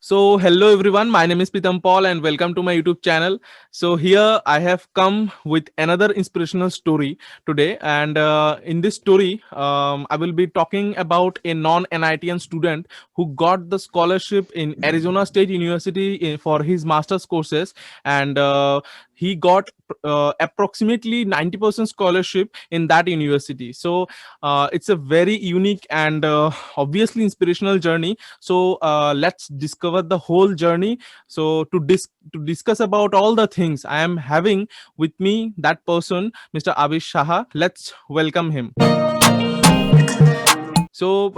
So, hello everyone. My name is Pitam Paul, and welcome to my YouTube channel. So, here I have come with another inspirational story today, and in this story, I will be talking about a non-NITian student who got the scholarship in Arizona State University for his master's courses, and he got approximately 90% scholarship in that university. So, it's a very unique and obviously inspirational journey. So let's discover the whole journey. So to discuss about all the things, I am having with me that person, Mr. Abish Shaha. Let's welcome him. So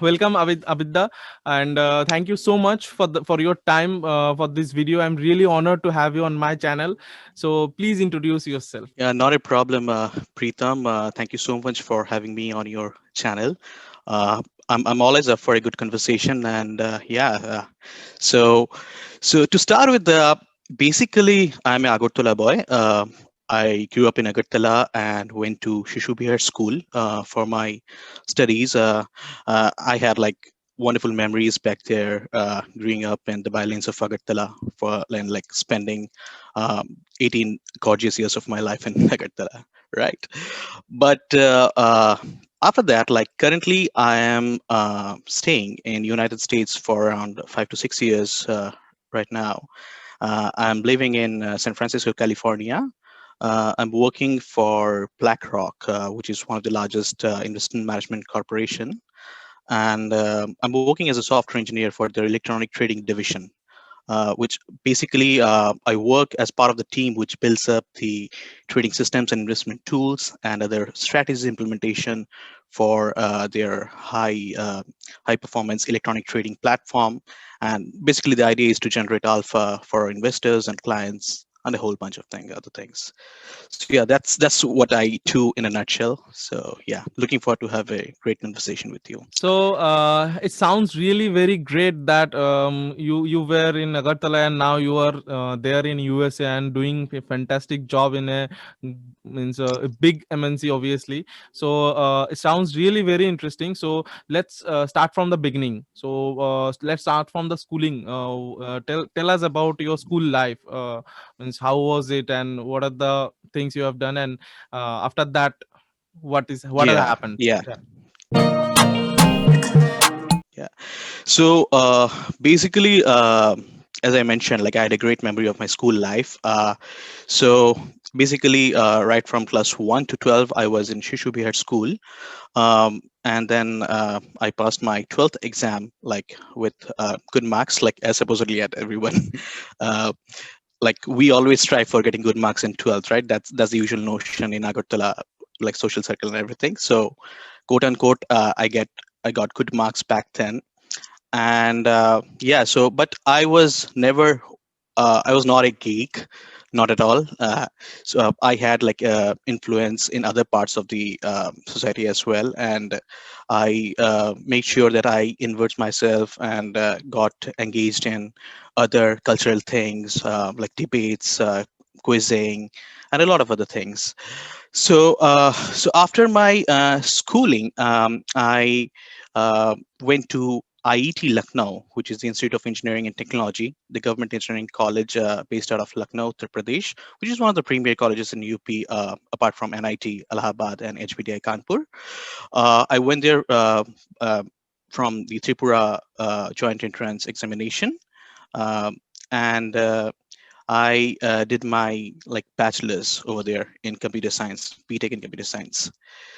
welcome Abidda, and thank you so much for your time for this video. I'm really honored to have you on my channel. So please introduce yourself. Yeah, not a problem, Preetham. Thank you so much for having me on your channel. Uh, I'm always up for a good conversation, and so to start with, basically, I'm a Agartala boy. I grew up in Agartala and went to Shishu Bihar School for my studies. I had like wonderful memories back there, growing up in the bylines of Agartala for and like spending 18 gorgeous years of my life in Agartala, right? But after that, like currently, I am staying in United States for around 5 to 6 years right now. I'm living in San Francisco, California. I'm working for BlackRock, which is one of the largest investment management corporation, and I'm working as a software engineer for their electronic trading division, which basically I work as part of the team which builds up the trading systems and investment tools and other strategies implementation for their high performance electronic trading platform. And basically, the idea is to generate alpha for investors and clients and a whole bunch of other things. So yeah, that's what I do in a nutshell. So yeah, looking forward to have a great conversation with you. So it sounds really very great that you were in Agartala and now you are there in USA and doing a fantastic job in means a big MNC obviously. So it sounds really very interesting. So let's start from the beginning. So let's start from the schooling. Tell us about your school life. Means how was it and what are the things you have done, and after that what has Yeah, happened? yeah, Yeah. yeah. So basically, as I mentioned, like I had a great memory of my school life. So basically, right from class 1 to 12, I was in Shishu Bihar school. And then I passed my 12th exam, like with good marks, like as supposedly at everyone. uh, like we always strive for getting good marks in 12th, right? That's the usual notion in Agartala, like social circle and everything. So quote unquote, I got good marks back then. And yeah, so but I was not a geek, not at all. So I had like influence in other parts of the society as well, and I made sure that I invert myself and got engaged in other cultural things, like debates, quizzing, and a lot of other things. So so after my schooling, I went to IET Lucknow, which is the Institute of Engineering and Technology, the government engineering college based out of Lucknow, Uttar Pradesh, which is one of the premier colleges in UP, apart from NIT, Allahabad, and HBDI Kanpur. I went there from the Tripura Joint Entrance Examination, um, and I did my like bachelor's over there in computer science, BTech in computer science.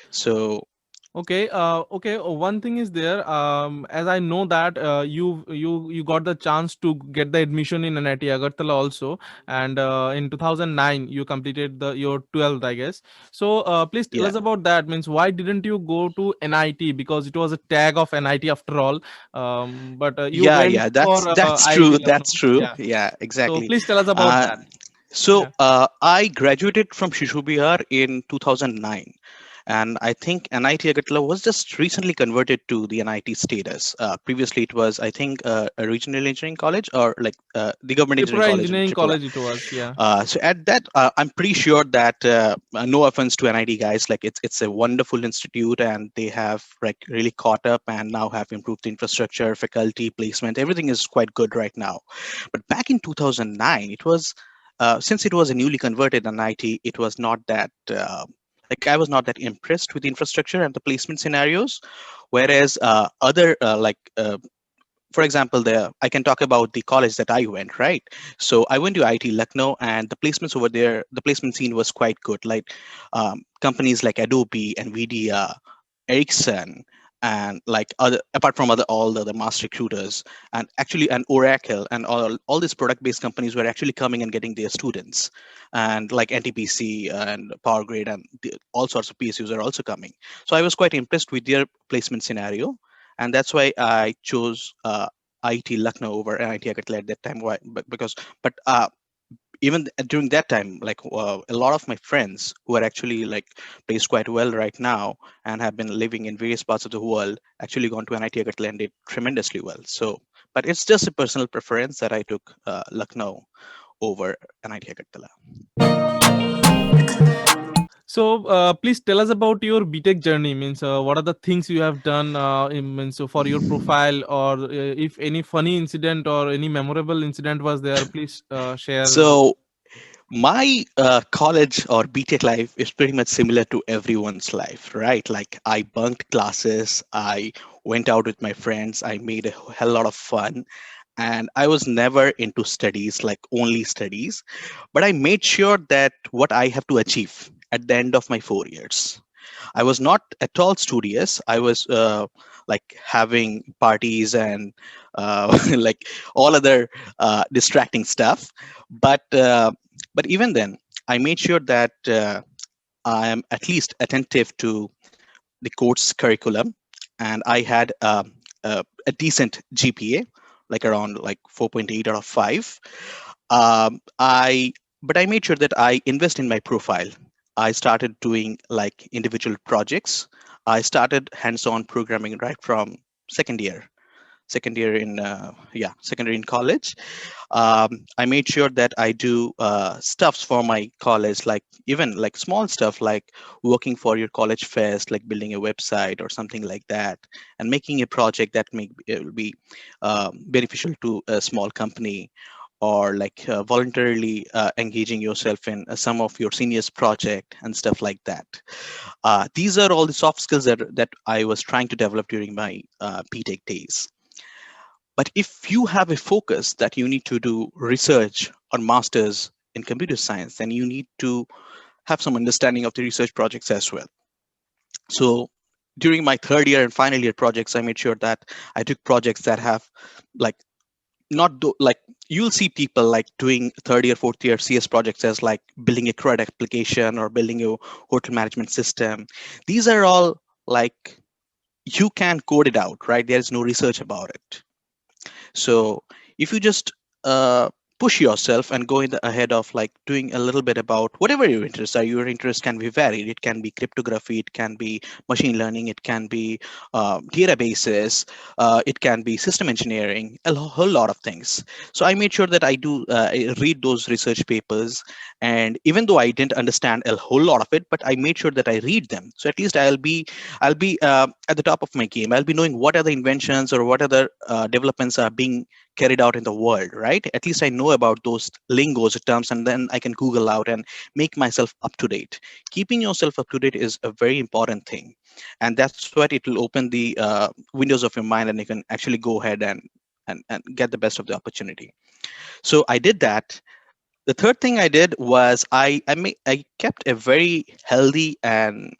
So Okay, okay. One thing is there. As I know that you got the chance to get the admission in NIT Agartala also, and in 2009 you completed the your 12th, I guess. So please tell yeah, us about that. Means why didn't you go to NIT, because it was a tag of NIT after all. But you went yeah, for that's true. IIT That's Lucknow. true. Yeah. Yeah, So exactly. please tell us about Uh, that. so Yeah. I graduated from Shishu Bihar in 2009, and I think NIT Agartala was just recently converted to the NIT status. Previously, it was, I think, a regional engineering college, or like the government engineering Tripura college in Engineering Tripura. College it was, yeah. So at that, I'm pretty sure that no offense to NIT guys, like it's a wonderful institute, and they have like really caught up and now have improved the infrastructure, faculty placement, everything is quite good right now. But back in 2009, it was since it was a newly converted NIT, it was not that. Like I was not that impressed with the infrastructure and the placement scenarios, whereas other for example, I can talk about the college that I went, right? So I went to IIT Lucknow, and the placements over there, the placement scene was quite good. Like companies like Adobe, Nvidia, Ericsson, and like other, apart from all the other mass recruiters, and actually, and Oracle, and all these product-based companies were actually coming and getting their students, and like NTPC and PowerGrid and all sorts of PSUs are also coming. So I was quite impressed with their placement scenario, and that's why I chose IIT Lucknow over IIT Agartala at that time. Why? But even during that time, like a lot of my friends who are actually like placed quite well right now and have been living in various parts of the world actually gone to NIT Agartala and did tremendously well. So, but it's just a personal preference that I took Lucknow over NIT Agartala. So please tell us about your BTech journey. Means what are the things you have done? Means for your profile, or if any funny incident or any memorable incident was there, please share. So my college or BTech life is pretty much similar to everyone's life, right? Like I bunked classes, I went out with my friends, I made a hell lot of fun, and I was never into studies, like only studies, but I made sure that what I have to achieve at the end of my 4 years. I was not at all studious. I was like having parties and like all other distracting stuff. But even then, I made sure that I am at least attentive to the course curriculum, and I had a decent GPA, like around like 4.8 out of 5. I But I made sure that I invest in my profile. I started doing like individual projects. I started hands-on programming right from second year second year in second year in college. I made sure that I do stuffs for my college, like even like small stuff like working for your college fest, like building a website or something like that, and making a project that may will be beneficial to a small company, or like voluntarily engaging yourself in some of your seniors project and stuff like that. These are all the soft skills that I was trying to develop during my PTech days. But if you have a focus that you need to do research or masters in computer science, then you need to have some understanding of the research projects as well. So during my third year and final year projects, I made sure that I took projects that have like like you'll see people like doing third year, fourth year CS projects as like building a credit application or building a hotel management system. These are all like you can code it out, right? There's no research about it. So if you just push yourself and go in the ahead of like doing a little bit about whatever your interests are, your interest can be varied. It can be cryptography, it can be machine learning, it can be databases, it can be system engineering, whole lot of things. So I made sure that I do I read those research papers, and even though I didn't understand a whole lot of it, but I made sure that I read them. So at least I'll be at the top of my game. I'll be knowing what other inventions or what other developments are being carried out in the world, right? At least I know about those lingos terms, and then I can Google out and make myself up to date. Keeping yourself up to date is a very important thing, and that's what it will open the windows of your mind, and you can actually go ahead and get the best of the opportunity. So I did that. The third thing I did was I kept a very healthy and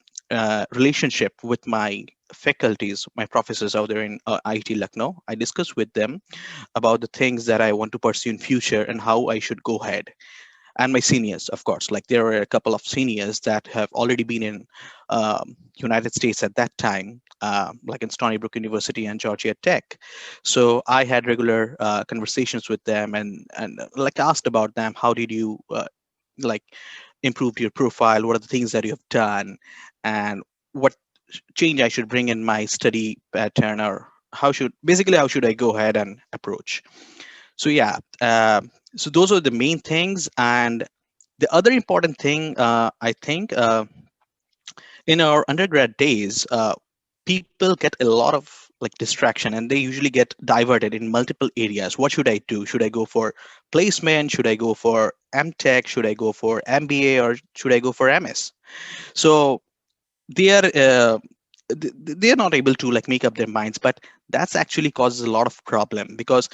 relationship with my faculties, my professors out there in IIT Lucknow. I discussed with them about the things that I want to pursue in future and how I should go ahead. And my seniors, of course, like there were a couple of seniors that have already been in United States at that time, like in Stony Brook University and Georgia Tech. So I had regular conversations with them, and like asked about them. How did you like improved your profile? What are the things that you have done? And what change I should bring in my study pattern, or how should I go ahead and approach. So yeah, so those are the main things. And the other important thing, I think, in our undergrad days, people get a lot of like distraction, and they usually get diverted in multiple areas. What should I do? Should I go for placement? Should I go for MTech? Should I go for MBA? Or should I go for MS? So they are they are not able to like make up their minds. But that's actually causes a lot of problem, because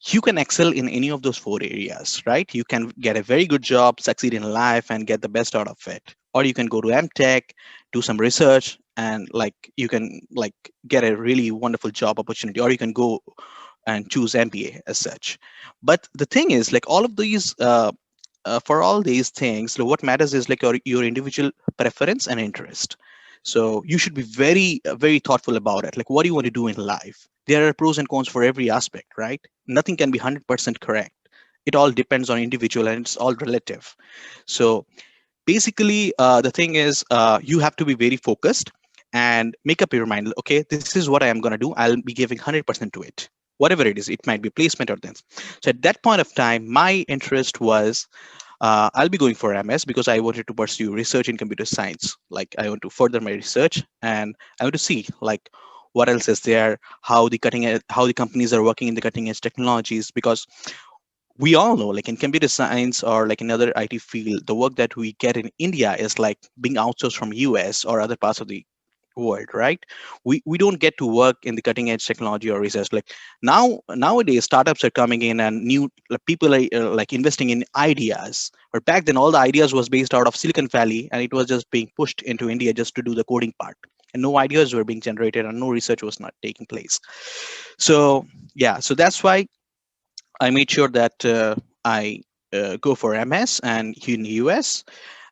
you can excel in any of those four areas, right? You can get a very good job, succeed in life, and get the best out of it. Or you can go to MTech, do some research, and like you can like get a really wonderful job opportunity. Or you can go and choose MBA as such. But the thing is, like all of these, for all these things, like, what matters is like your individual preference and interest. So you should be very very thoughtful about it. Like, what do you want to do in life? There are pros and cons for every aspect, right? Nothing can be 100% correct. It all depends on individual, and it's all relative. So basically, the thing is, you have to be very focused and make up your mind. Okay, this is what I am going to do. I'll be giving 100% to it, whatever it is. It might be placement or things. So at that point of time, my interest was, I'll be going for MS because I wanted to pursue research in computer science. Like, I want to further my research, and I want to see like what else is there, how the companies are working in the cutting edge technologies. Because we all know, like in computer science or like in other IT field, the work that we get in India is like being outsourced from US or other parts of the world, right? We don't get to work in the cutting edge technology or research. Like nowadays startups are coming in, and new like, people are like investing in ideas. But back then all the ideas was based out of Silicon Valley, and it was just being pushed into India just to do the coding part, and no ideas were being generated, and no research was not taking place. So yeah, so that's why I made sure that I go for MS and in the US.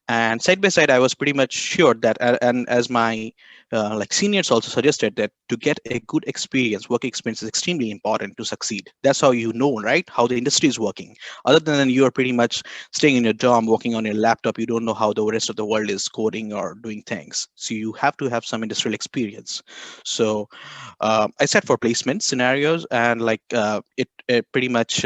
And side by side, I was pretty much sure that, and as my like seniors also suggested, that to get a good experience, work experience is extremely important to succeed. That's how you know, right, how the industry is working. Other than you are pretty much staying in your dorm, working on your laptop, you don't know how the rest of the world is coding or doing things. So you have to have some industrial experience. So I set for placement scenarios, and like it pretty much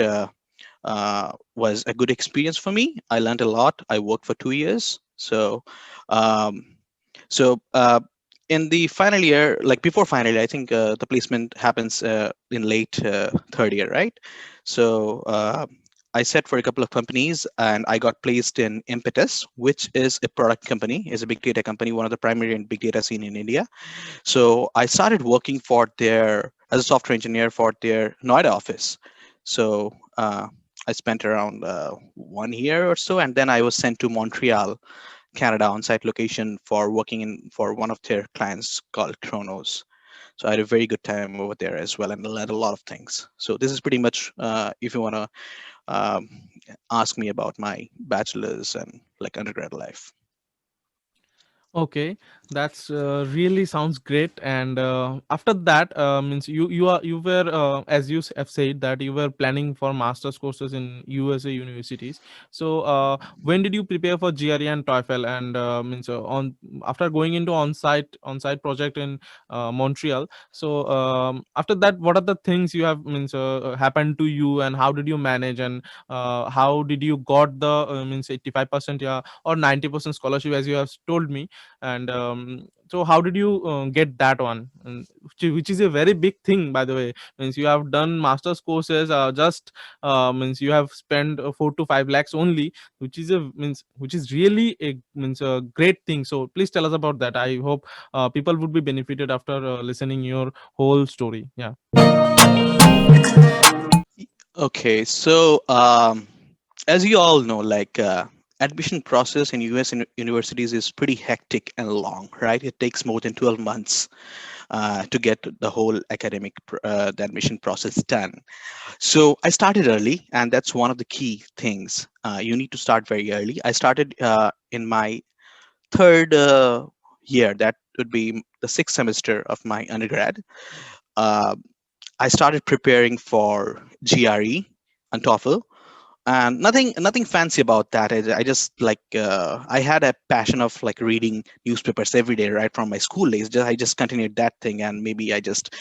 was a good experience for me. I learned a lot. I worked for 2 years. So um, so in the final year, like before final year, I think the placement happens in late third year, right? So I set for a couple of companies, and I got placed in Impetus, which is a product company, is a big data company, one of the primary and big data scene in India. So I started working for their as a software engineer for their Noida office. So I spent around 1 year or so, and then I was sent to Montreal, Canada, on-site location for working in for one of their clients called Kronos. So I had a very good time over there as well, and learned a lot of things. So this is pretty much, if you want to um, ask me about my bachelor's and like undergrad life. Okay, that's really sounds great. And after that, means you were as you have said that you were planning for master's courses in USA universities. So when did you prepare for GRE and TOEFL? And means on after going into on-site project in Montreal. So after that, what are the things you have means happened to you, and how did you manage, and how did you got the means 85%, yeah, or 90% scholarship as you have told me? And so how did you get that one? And which is a very big thing, by the way. Means you have done master's courses, just means you have spent 4 to 5 lakhs only, which is a means which is really a means a great thing. So please tell us about that. I hope people would be benefited after listening your whole story. Yeah. Okay, so as you all know, like admission process in US universities is pretty hectic and long, right? It takes more than 12 months to get the whole the admission process done. So I started early, and that's one of the key things. You need to start very early. I started in my third year. That would be the sixth semester of my undergrad. Uh, I started preparing for GRE and TOEFL. and nothing fancy about that. I just like I had a passion of like reading newspapers every day right from my school days. I just continued that thing, and maybe I just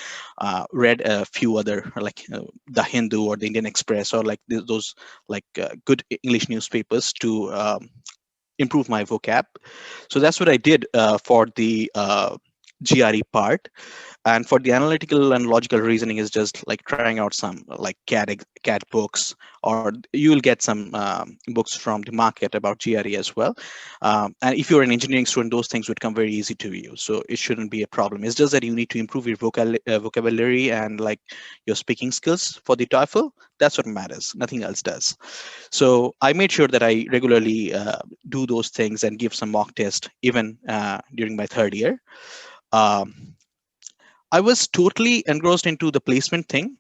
read a few other like the Hindu or the Indian Express or like those like good English newspapers to improve my vocab. So that's what I did for the GRE part. And for the analytical and logical reasoning is just like trying out some like CAD books, or you will get some books from the market about GRE as well. And if you're an engineering student, those things would come very easy to you, so it shouldn't be a problem. It's just that you need to improve your vocabulary and like your speaking skills for the TOEFL. That's what matters, nothing else does. So I made sure that I regularly do those things and give some mock test even during my third year. um, I was totally engrossed into the placement thing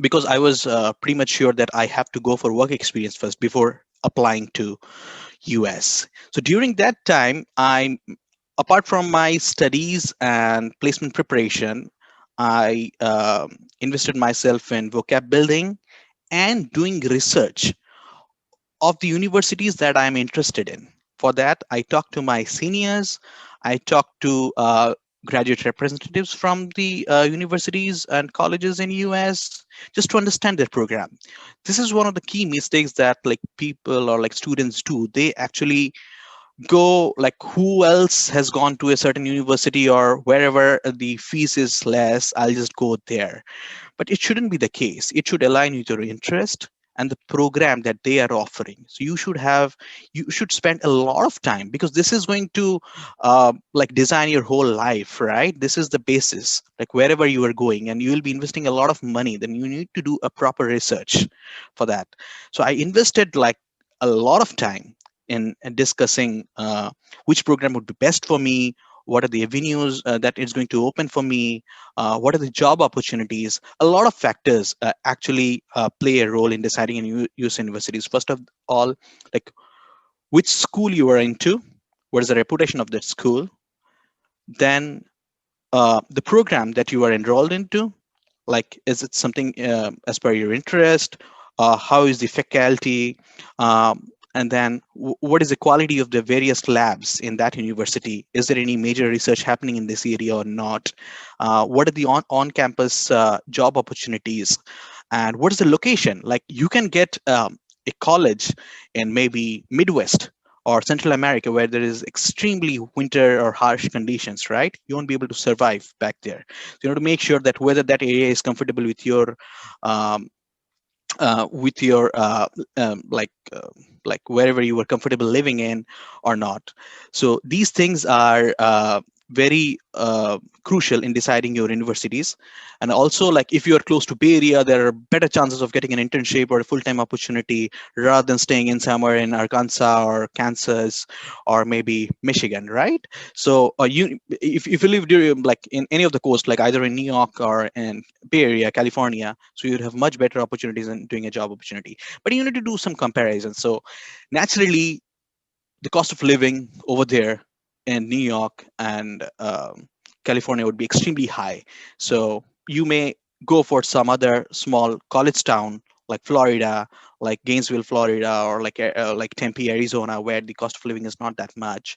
because I was pretty much sure that I have to go for work experience first before applying to US. So during that time, apart from my studies and placement preparation, I invested myself in vocab building and doing research of the universities that I'm interested in. For that, I talked to my seniors, I talked to graduate representatives from the universities and colleges in US just to understand their program. This is one of the key mistakes that like people or like students do. They actually go like who else has gone to a certain university or wherever the fees is less, I'll just go there. But it shouldn't be the case. It should align with your interest and the program that they are offering. So you should spend a lot of time, because this is going to like design your whole life, right? This is the basis, like wherever you are going and you will be investing a lot of money, then you need to do a proper research for that. So I invested like a lot of time in discussing which program would be best for me, what are the avenues that it's going to open for me, what are the job opportunities. A lot of factors actually play a role in deciding in US universities. First of all, like which school you are into, what is the reputation of that school, then the program that you are enrolled into, like is it something as per your interest, how is the faculty, and then what is the quality of the various labs in that university, is there any major research happening in this area or not, what are the on-campus job opportunities, and what is the location. Like you can get a college in maybe Midwest or Central America where there is extremely winter or harsh conditions, right? You won't be able to survive back there. So you know to make sure that whether that area is comfortable um, with your like wherever you were comfortable living in or not. So these things are very crucial in deciding your universities. And also, like if you are close to Bay Area, there are better chances of getting an internship or a full-time opportunity rather than staying in somewhere in Arkansas or Kansas or maybe Michigan, right? So if you live during, like in any of the coast, like either in New York or in Bay Area, California, so you'd have much better opportunities in doing a job opportunity. But you need to do some comparisons. So naturally, the cost of living over there in New York and California would be extremely high. So you may go for some other small college town like Florida, like Gainesville, Florida, or like Tempe, Arizona, where the cost of living is not that much.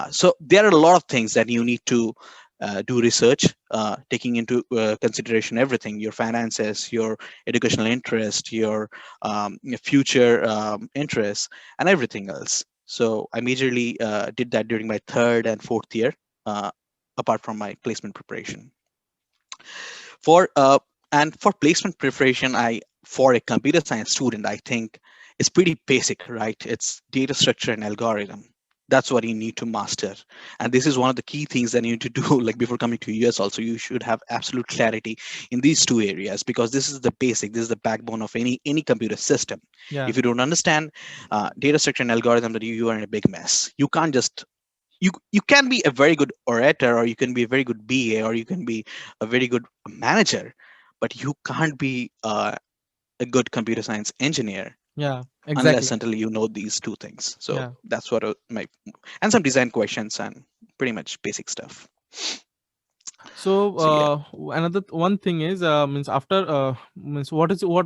So there are a lot of things that you need to do research, taking into consideration everything: your finances, your educational interest, your future interests, and everything else. So I majorly did that during my third and fourth year, uh, apart from my placement preparation. For and for placement preparation, for a computer science student, I think it's pretty basic, right? It's data structure and algorithm. That's what you need to master. And this is one of the key things that you need to do, like before coming to US also, you should have absolute clarity in these two areas, because this is the basic, this is the backbone of any computer system. Yeah. If you don't understand data structure and algorithm, that you are in a big mess. You can't just you can be a very good orator, or you can be a very good BA, or you can be a very good manager, but you can't be a good computer science engineer Yeah, unless exactly. until you know these two things. So Yeah. that's what my and some design questions and pretty much basic stuff. So So yeah. another one thing is means after means what was your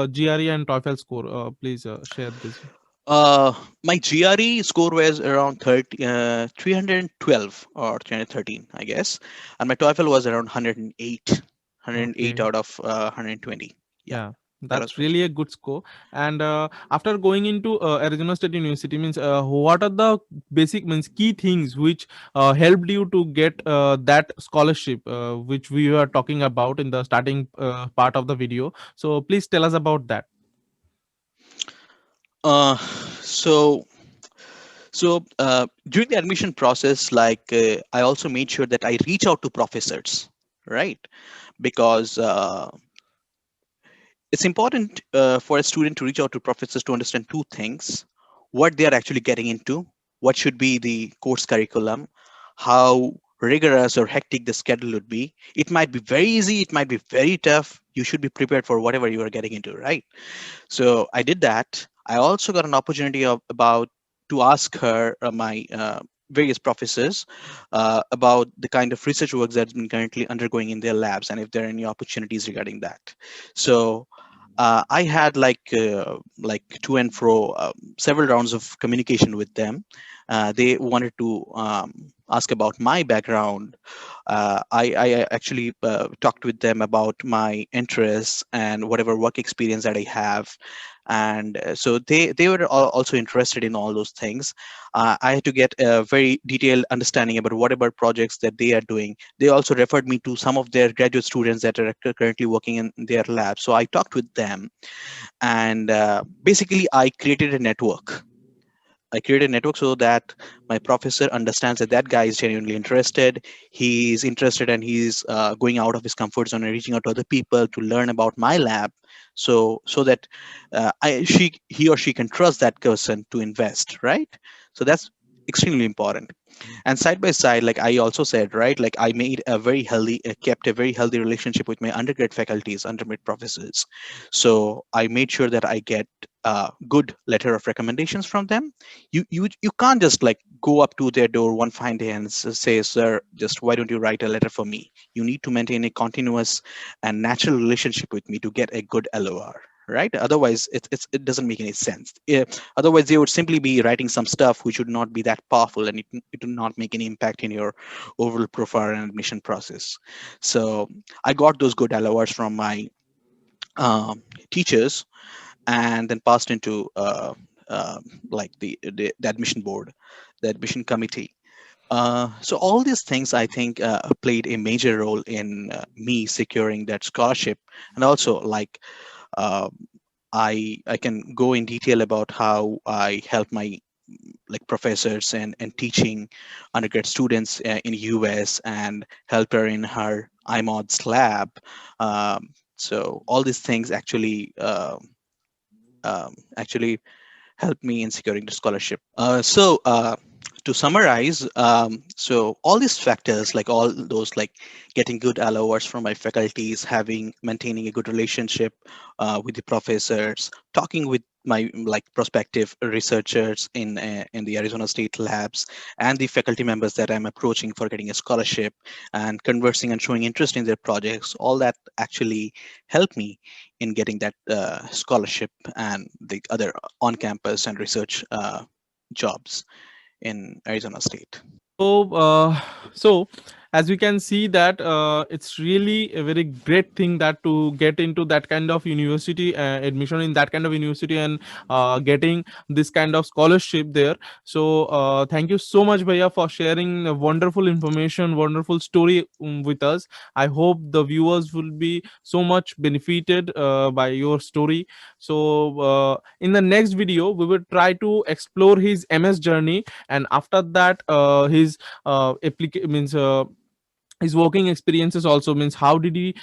GRE and TOEFL score? Please share this. My GRE score was around 312 or 313, I guess, and my TOEFL was around 108 Okay. out of 120. Yeah, Yeah, that was that's my really a good score. And after going into Arizona State University, means what are the basic means key things which helped you to get that scholarship, which we were talking about in the starting part of the video. So please tell us about that. Uh, so during the admission process, I also made sure that I reach out to professors, right? Because it's important for a student to reach out to professors to understand two things: what they are actually getting into, what should be the course curriculum, how rigorous or hectic the schedule would be. It might be very easy, it might be very tough. You should be prepared for whatever you are getting into, right? So I did that. I also got an opportunity of about to ask her my various professors about the kind of research work that's been currently undergoing in their labs and if there are any opportunities regarding that. So I had like to and fro several rounds of communication with them. They wanted to ask about my background. I actually talked with them about my interests and whatever work experience that I have, and so they were also interested in all those things. I had to get a very detailed understanding about whatever projects that they are doing. They also referred me to some of their graduate students that are currently working in their lab. So I talked with them, and basically I created a network so that my professor understands that that guy is genuinely interested. He's interested and he's going out of his comfort zone and reaching out to other people to learn about my lab, so that he or she can trust that person to invest, right? So that's extremely important. And side by side, like I also said, right, like I made a very healthy kept a very healthy relationship with my undergrad faculties, undergrad professors. So I made sure that I get a good letter of recommendations from them. You can't just like go up to their door one fine day and say, sir, just why don't you write a letter for me? You need to maintain a continuous and natural relationship with me to get a good LOR, right? Otherwise it doesn't make any sense. Otherwise they would simply be writing some stuff which would not be that powerful, and it would not make any impact in your overall profile and admission process. So I got those good LORs from my teachers, and then passed into uh, like the admission board, the admission committee. So all these things I think played a major role in me securing that scholarship. And also uh, I can go in detail about how I help my like professors and teaching undergrad students in US and helped her in her IMODS lab. So all these things actually helped me in securing the scholarship. To summarize, so all these factors, like all those, like getting good LORs from my faculties, maintaining a good relationship with the professors, talking with my like prospective researchers in the Arizona State labs, and the faculty members that I'm approaching for getting a scholarship, and conversing and showing interest in their projects, all that actually helped me in getting that scholarship and the other on-campus and research jobs in Arizona State. So as we can see that it's really a very great thing that to get into that kind of university, admission in that kind of university, and getting this kind of scholarship there. So thank you so much, Bhaiya, for sharing wonderful information, wonderful story with us. I hope the viewers will be so much benefited by your story. So in the next video we will try to explore his MS journey, and after that his means his working experiences also, means how did he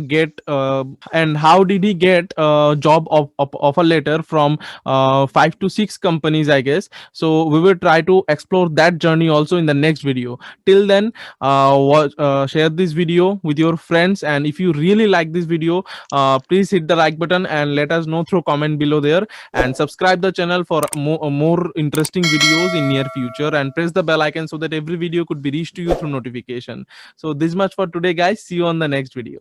get and how did he get job of offer letter from 5 to 6 companies, I guess. So we will try to explore that journey also in the next video. Till then, share this video with your friends, and if you really like this video, please hit the like button and let us know through comment below there, and subscribe the channel for more interesting videos in near future, and press the bell icon so that every video could be reached to you through notification. So this much for today, guys. See you on the next video.